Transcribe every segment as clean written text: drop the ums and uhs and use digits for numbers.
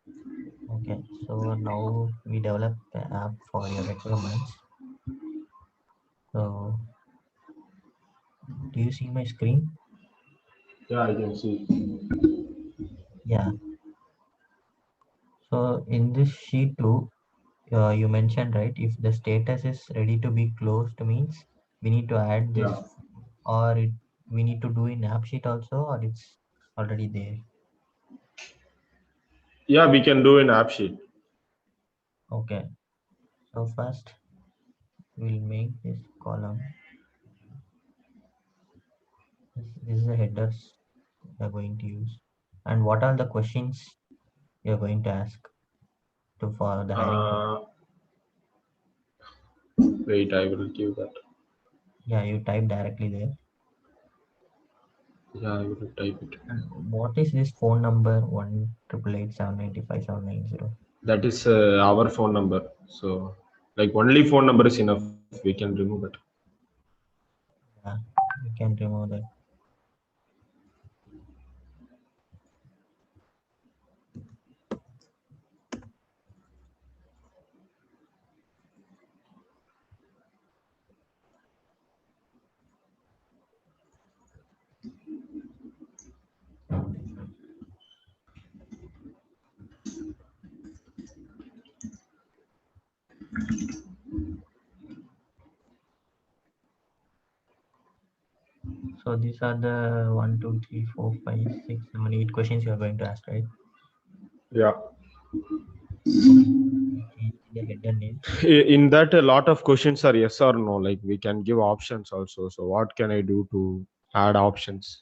Okay, so now we develop the app for your requirements. So do you see my screen? Yeah, I can see. Yeah. So in this sheet too, you mentioned, right, if the status is ready to be closed means we need to add this, Yeah. or we need to do in app sheet also, or it's already there. Yeah, we can do in app sheet. Okay, so first we'll make this column. This is the headers we are going to use. And what are the questions you're going to ask to for the hiring purpose? Uh, Wait, I will give that. Yeah, you type directly there. Yeah, I will type it. And what is this phone number 1 888 795 790? That is our phone number. So, like only phone number is enough. We can remove that. Yeah, you can remove that. So these are the 1 2 3 4 5 6 7 8 questions you are going to ask, right? Yeah. Okay. Change the header name. In that, a lot of questions are yes or no. Like we can give options also. So, what can I do to add options?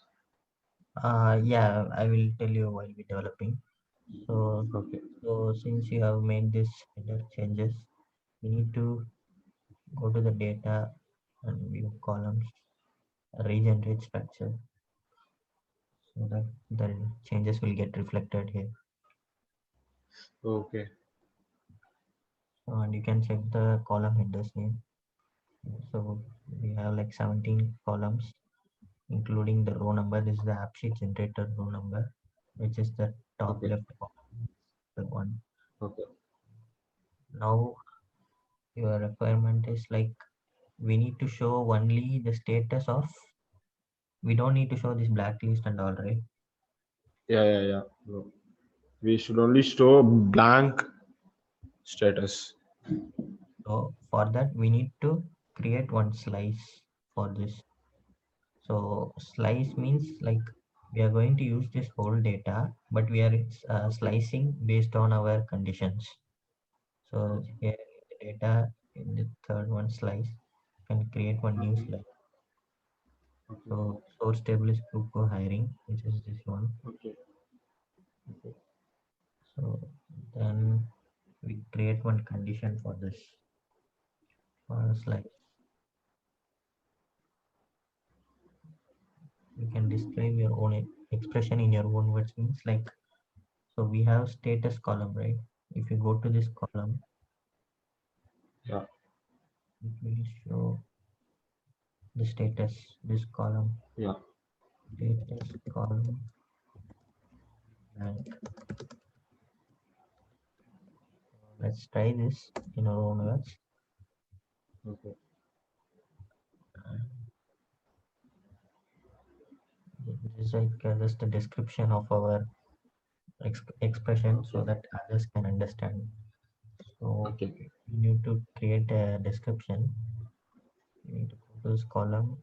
Yeah, I will tell you while we developing. So, Okay. so since you have made this header changes, we need to go to the data and view columns, regenerate structure, so that the changes will get reflected here. Okay. So, and you can check the column headers name. So we have like 17 columns, including the row number. This is the AppSheet generator row number, which is the top Okay. left column, the one. Okay. Now your requirement is like we need to show only the status of. We don't need to show this blacklist and all, right? Yeah. Yeah. Yeah. No. We should only show blank status. So for that we need to create one slice for this. So slice means like we are going to use this whole data, but we are slicing based on our conditions. So here in the data in the third one slice, can create one new slice. Okay. So source table is Kuku hiring, which is this one. Okay. Okay. So then we create one condition for this slice. You can describe your own expression in your own words means like, so we have status column, right? If you go to this column, Yeah. it will show the status, this column, Yeah. status column blank. Let's try this in our own words. Okay. This is like just a description of our expression so Okay. that others can understand. So Okay. we need to create a description. We need to go to this column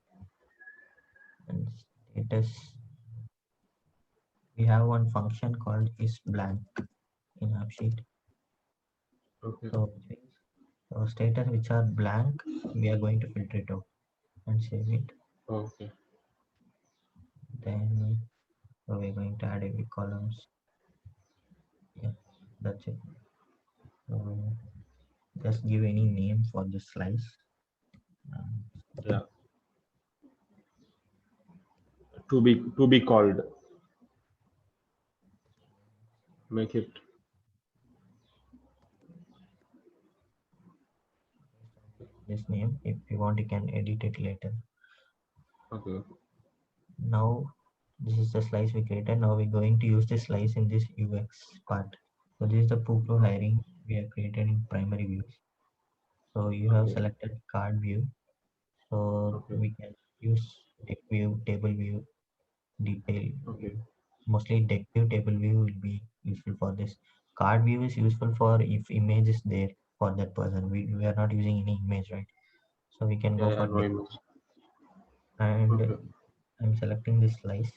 and status. We have one function called is blank in AppSheet. Okay. So which means status which are blank, we are going to filter it out and save it. Okay. Then we're going to add every columns. Yeah, that's it. So just give any name for the slice. Um, Yeah. To be called. Make it. this name. If you want, you can edit it later. Okay. Now this is the slice we created. Now we're going to use this slice in this UX part. So this is the Puplo hiring we have created in primary views. So you have Okay. selected card view. So Okay. we can use deck view, table view, detail Okay. view. Mostly deck view, table view will be useful for this. Card view is useful for if image is there for that person. We are not using any image, right? So we can go Yeah, yeah, for no deck. image. And Okay. I'm selecting this slice.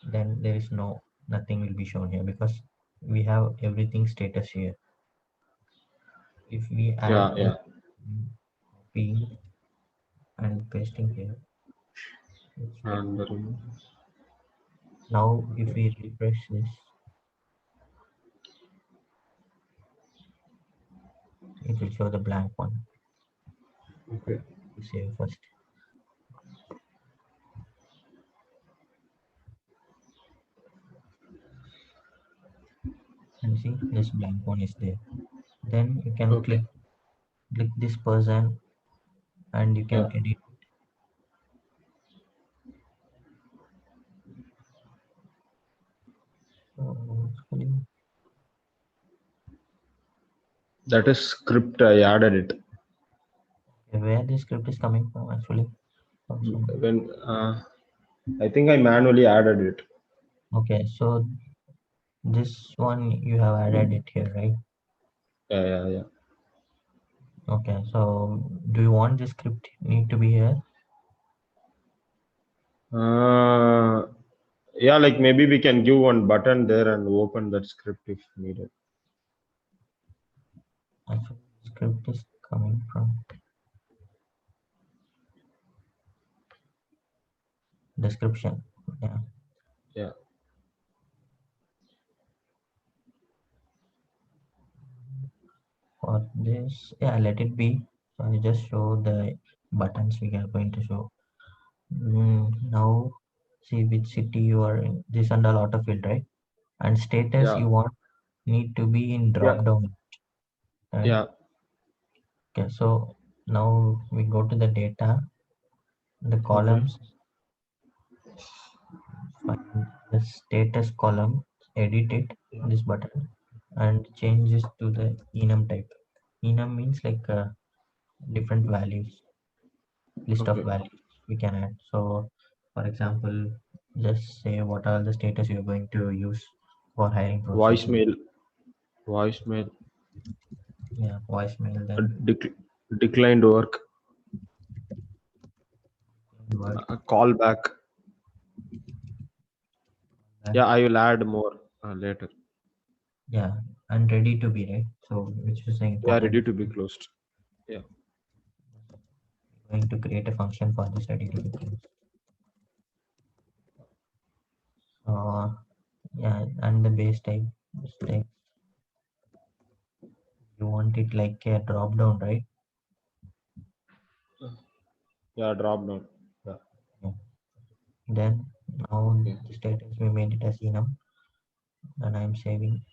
Then there is nothing will be shown here because we have everything status here. If we add Yeah, a yeah. copying and pasting here, it's like And now if okay. we refresh this, it will show the blank one. Okay. We save first and see this blank one is there. Then you can Okay. click this person and you Yeah. can edit. Actually, That is script. I added it. where this script is coming from actually from some. When I think I manually added it. Okay, so this one you have added it here, right? Yeah, yeah, yeah. Okay, so do you want this script need to be here? Yeah, like maybe we can give one button there and open that script if needed. Actually, script is coming from description. Yeah, Yeah. for this, yeah, let it be. So I just show the buttons we are going to show. Now, see which city you are in. This under auto field, right? And status Yeah. you want need to be in Yeah. drop down, right? Yeah. Okay, so now we go to the data, the Okay. columns, find the status column, edit it, Yeah. this button, and change this to the enum type. Enum means like different values, list of Okay. values we can add. So, for example, just say what are the status you're going to use for hiring process. Voicemail. Voicemail. Yeah, voicemail, Uh, then dec- Declined work. work, Call back. back, Yeah, I will add more later. yeah, and ready to be right. So, which is the Yeah, important. ready to be closed. Yeah. Going to create a function for this ready to be closed. Yeah, and the base type, like you want it like a drop down, right? Yeah, drop down. Yeah. Yeah. Then now Okay. the status we made it as enum, and I'm saving.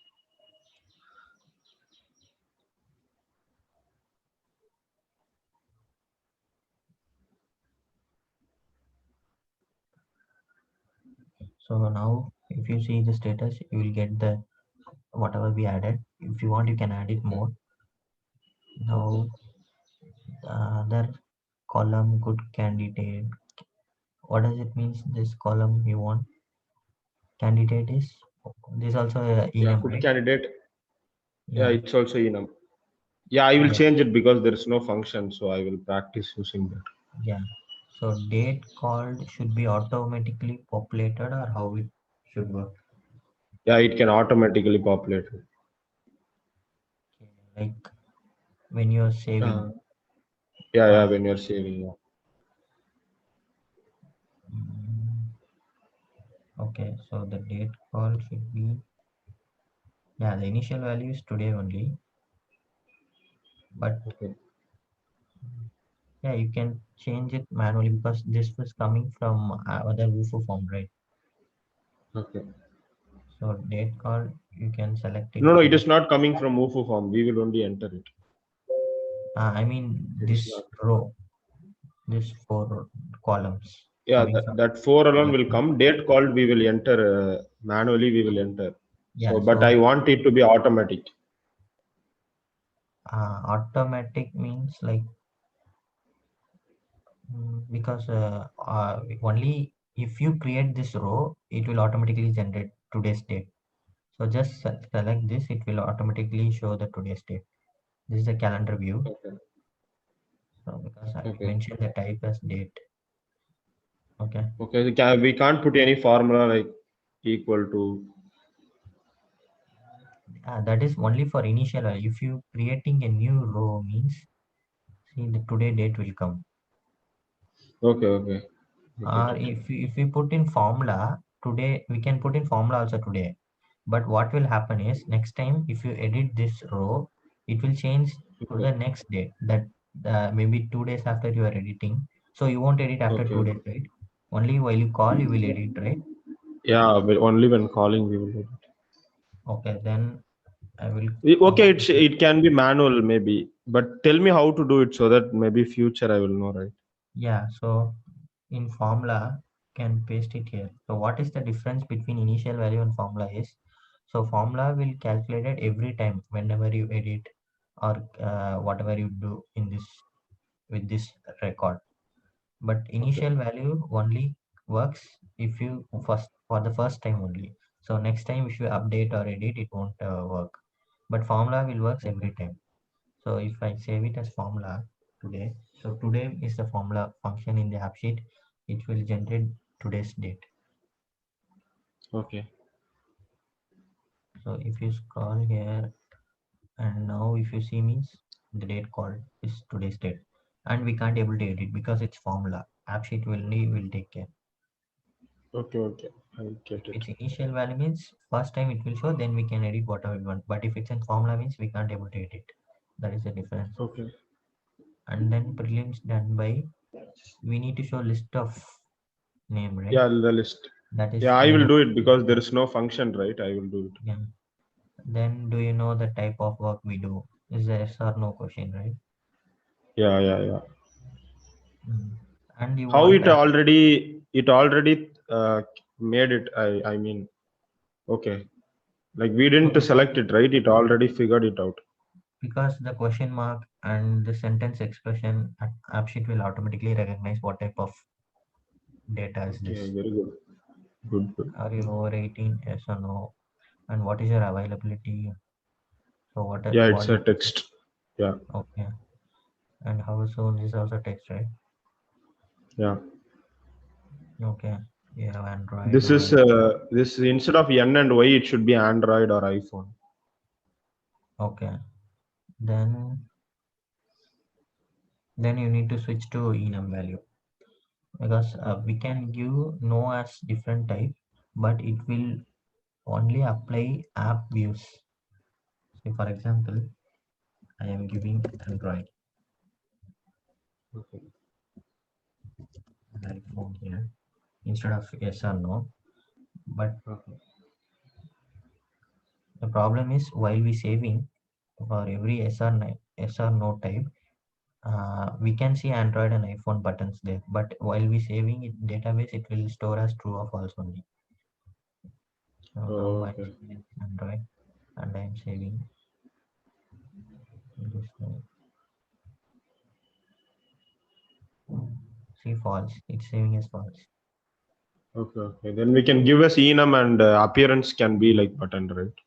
So now if you see the status, you will get the whatever we added. If you want, you can add it Okay. more. Okay. Now the other column good candidate. What does it means? This column you want candidate is this also a Yeah, enum, good right? candidate. Yeah, Yeah, it's also enum. Yeah, I will yeah, change it because there is no function, so I will practice using that. yeah. So date called should be automatically populated or how it should work. Yeah, it can automatically populate it. Okay, like when you're Uh, saving. yeah, yeah, Uh, when you're saving. Yeah. mm, okay, so the date call should be, yeah, the initial value is today only, but Okay. yeah, you can change it manually because this was coming from other Wufo form, right? Okay. So date call, you can select it No, no, it to, is not coming from UFO form. We will only enter it. I mean It is this not. row, this four columns Yeah, coming from that four alone column. will come. Date called we will enter manually. We will enter. Yeah, So, but I so want it to be automatic. automatic means like because only if you create this row, it will automatically generate today's date. So just select this, it will automatically show the today's date. This is the calendar view. Okay. So because I Okay. mentioned the type as date. Okay. Okay. We can't put any formula like equal to. That is only for initial value. If you creating a new row means, see the today date will come. Okay. Okay. I get Or it. if we put in formula today, we can put in formula also today. But what will happen is next time if you edit this row, it will change to Okay. the next day. That maybe 2 days after you are editing. So you won't edit after Okay. 2 days, right? Only while you call you will edit, right? Yeah, but only when calling we will do it. Okay, then I will Okay, go. it can be manual maybe, but tell me how to do it so that maybe future I will know, right? Yeah, so in formula can paste it here. So what is the difference between initial value and formula is, so formula will calculate it every time whenever you edit or whatever you do in this with this record. But Okay. initial value only works if you first for the first time only. So next time if you update or edit, it won't work. But formula will works Okay. every time. So if I save it as formula today, so today is the formula function in the app sheet. It will generate today's date. Okay. So if you scroll here and now if you see means the date called is today's date, and we can't able to edit because it's formula. App sheet will take care. Okay. Okay. I If get it. it's initial value means first time it will show, then we can edit whatever we want. But if it's in formula means we can't able to edit. That is the difference. Okay. And then prelims done by, we need to show list of name, right? Yeah, the list. That is Yeah, I will name. do it because there is no function, right? I will do it. Yeah. Then do you know the type of work we do? Is a yes or no question, right? Yeah, yeah, yeah. Mm. And you How want it already made it. I mean, okay. Like we didn't so select it, right? It already figured it out. because the question mark and the sentence expression AppSheet will automatically recognize what type of data is Okay, this. very good. Good, good. Are you over 18? Yes or no? And what is your availability? So Yeah, what it's a is text. Yeah, okay? And how soon is also text, right? yeah. Okay. You have Android, This is iOS. instead of N and Y, it should be Android or iPhone. Okay. Then you need to switch to enum value because we can give no as different type, but it will only apply app views. So for example, I am giving Android Okay. iPhone here instead of yes or no. But Okay. the problem is while we saving for every yes or no type, we can see Android and iPhone buttons there. But while we saving it database, it will store as true or false only. So now Oh, I'm okay. saving Android and I'm saving this one. See false. It's saving as false. Okay. Okay. Then we can give us enum and appearance can be like button, right?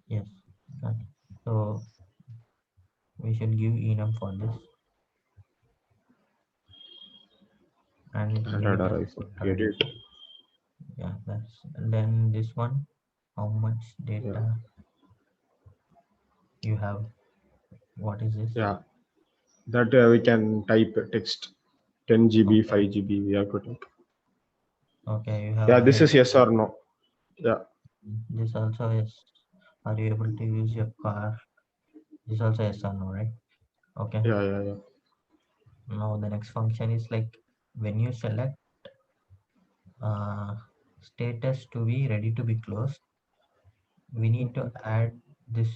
Yes. Okay. So we should give enum for this and give Android it or as iPhone. Get Android. it? Yeah, that's and then this one. How much Yeah. data you have? What is this? Yeah. That we can type text 10 GB, Okay. 5 GB. We have to type. Okay, you have Yeah, this is available. yes or no. Yeah. This also is. Are you able to use your car? This also yes or no, right? Okay. Yeah, yeah, yeah. Now the next function is like when you select uh, status to be ready to be closed, we need to Okay. add this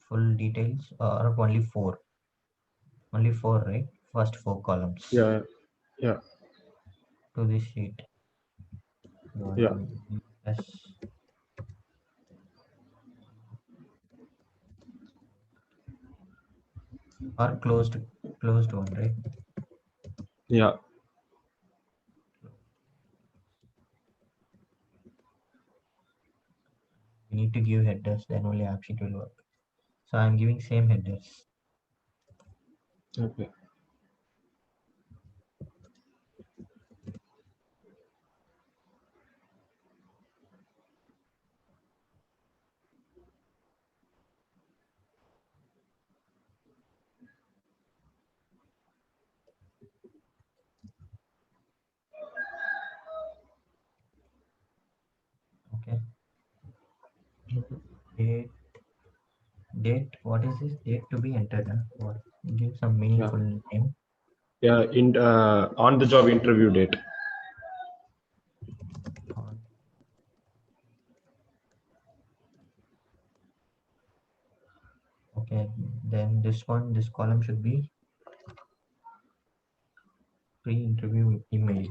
full details or only four, right? First four columns Yeah, yeah, to this sheet. You want yeah. to yes. or closed one, right? Yeah. We need to give headers, then only AppSheet will work. So I'm giving same headers. Okay. Okay. Date, what is this? Date to be entered. What? Give some Yeah. meaningful name. Yeah. In on the job interview date. On- Okay, then this column should be pre-interview email.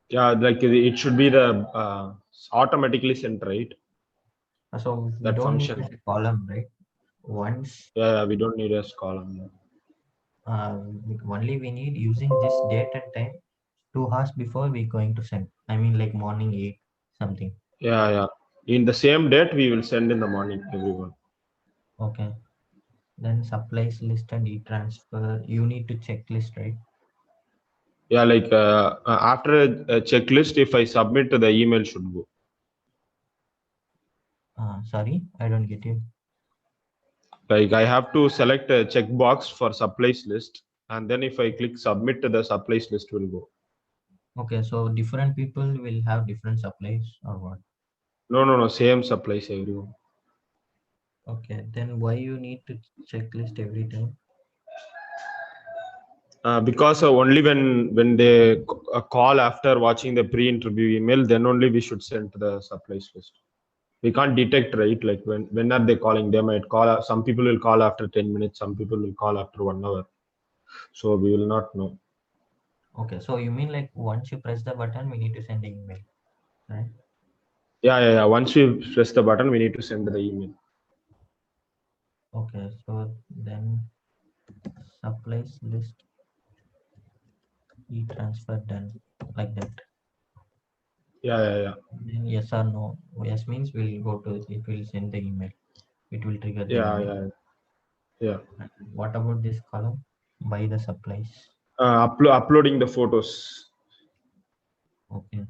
Yeah, like it should be the automatically sent, right? So we That don't need function. a column, right? Once Yeah, yeah, we don't need a column. Yeah. uh, only we need using this date and time 2 hours before we going to send. I mean like morning 8 something. Yeah, yeah. In the same date, we will send in the morning, everyone. Okay. Then supplies list and e-transfer. You need to checklist, right? Yeah, like after a checklist, if I submit, the email should go. Sorry, I don't get you. Like I have to select a checkbox for supplies list, and then if I click submit, the supplies list will go. Okay, so different people will have different supplies or what? No, no, no. Same supplies everyone. Okay, then why you need to checklist every time? Because only when they call after watching the pre-interview email, then only we should send the supplies list. We can't detect, right? Like when are they calling? They might call. Some people will call after 10 minutes. Some people will call after 1 hour. So we will not know. Okay, so you mean like once you press the button, we need to send an email, right? Yeah, yeah, yeah. Once we press the button, we need to send the email. Okay, so then supplies list e-transfer done like that. Yeah, yeah, yeah. Then yes or no. Yes means we'll go to it will send the email. It will trigger the Yeah, email. yeah, yeah. And what about this column? Buy the supplies. Uploading the photos. Okay.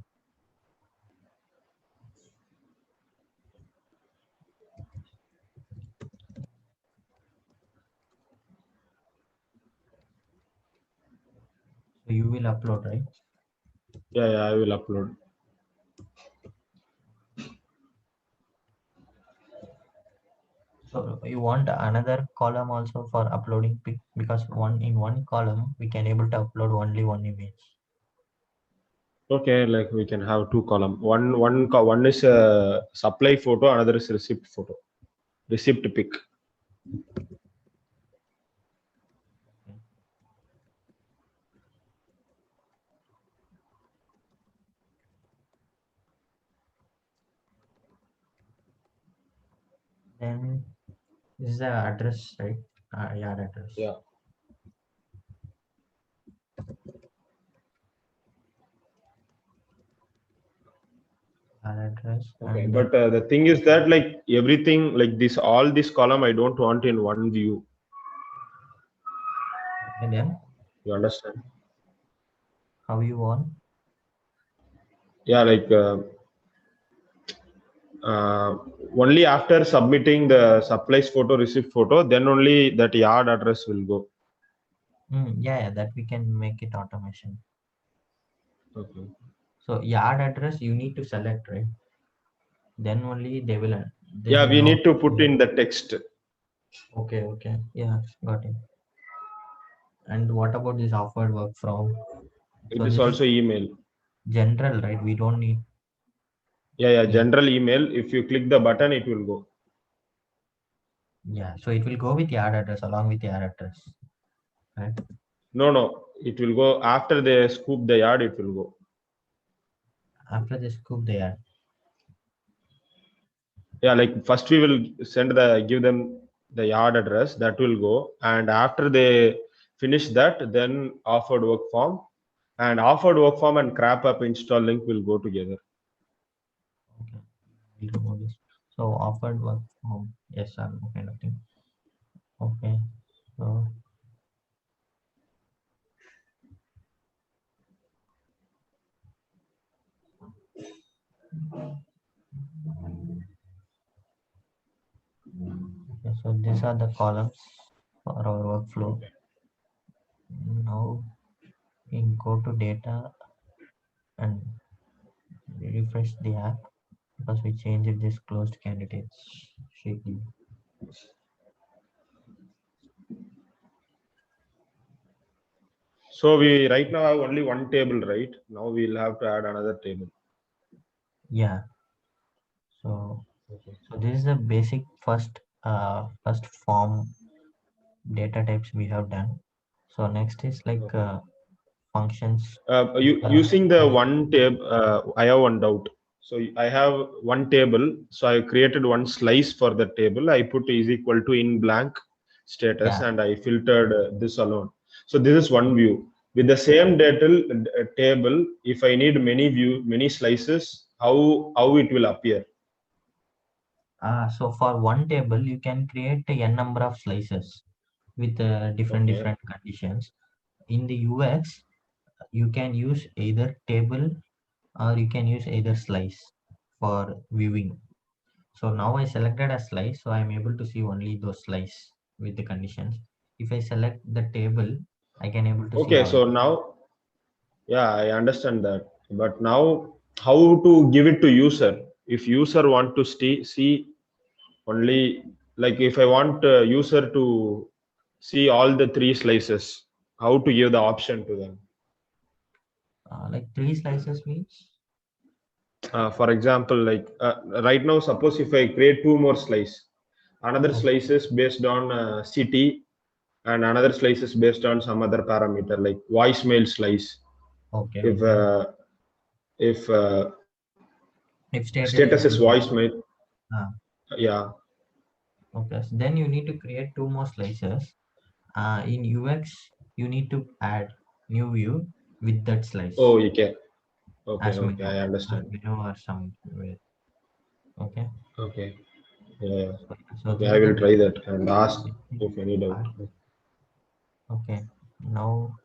So you will upload, right? Yeah, yeah. I will upload. So you want another column also for uploading pic because one column we can able to upload only one image. Okay, like we can have two column. One is a supply photo, another is receipt photo. Receipt pic. Okay. Then this is the address, right? Yeah, address. Yeah. Address Okay, and then but the thing is that like everything like this, all this column, I don't want in one view. and then You understand? how you want. Yeah, like uh, only after submitting the supplies photo, receipt photo, then only that yard address will go. Yeah, that we can make it automation. Okay. So yard address you need to select, right? Then only they Yeah, will we know. need to put in the text. Okay, okay. Yeah, got it. And what about this offered work from? It So is this is also email. general, right? We don't need. Yeah, yeah, Yeah, general email. If you click the button, it will go. yeah. So it will go with yard address along with yard address, right? No, no, it will go after they scoop the yard. It will go. After the scoop, they add. Yeah, like first we will send the give them. the yard address that will go, and after they finish that, then offered work form, and offered work form and crap app install link will go together. Okay. We'll remove this. So offered work from yes or no kind of thing. Okay. So okay, so these are the columns for our workflow. Okay. Now we go to data and refresh the app because we changed this closed candidates schedule. So we right now have only one table, right? Now we'll have to add another table. Yeah. So Okay. this is the basic first form data types we have done. So next is like Okay. functions. Using the one table, I have one doubt. So I have one table. So I created one slice for the table. I put is equal to in blank status, Yeah. and I filtered this alone. So this is one view. With the same data table, if I need many slices, how it will appear? So for one table, you can create a n number of slices with Okay. different conditions. In the UX, you can use either table or you can use either slice for viewing. So now I selected a slice, so I'm able to see only those slice with the conditions. If I select the table, I can able to see Okay. all. So now, yeah, I understand that. But now, how to give it to user? If user want to see only, like if I want user to see all the three slices, how to give the option to them? Like three slices means. For example, like right now, suppose if I create two more slice, another Okay. slices based on city, and another slices based on some other parameter like voicemail slice. Okay. If Okay. if If status status is is voicemail. voicemail, Ah, yeah. okay. So then you need to create two more slices. In UX, you need to add new view with that slice Oh, you can. Okay, okay, I as understand. menu or some way. Okay. Okay, yeah. So Okay, this I is the will try that and ask basic if any doubt. part. Okay. Now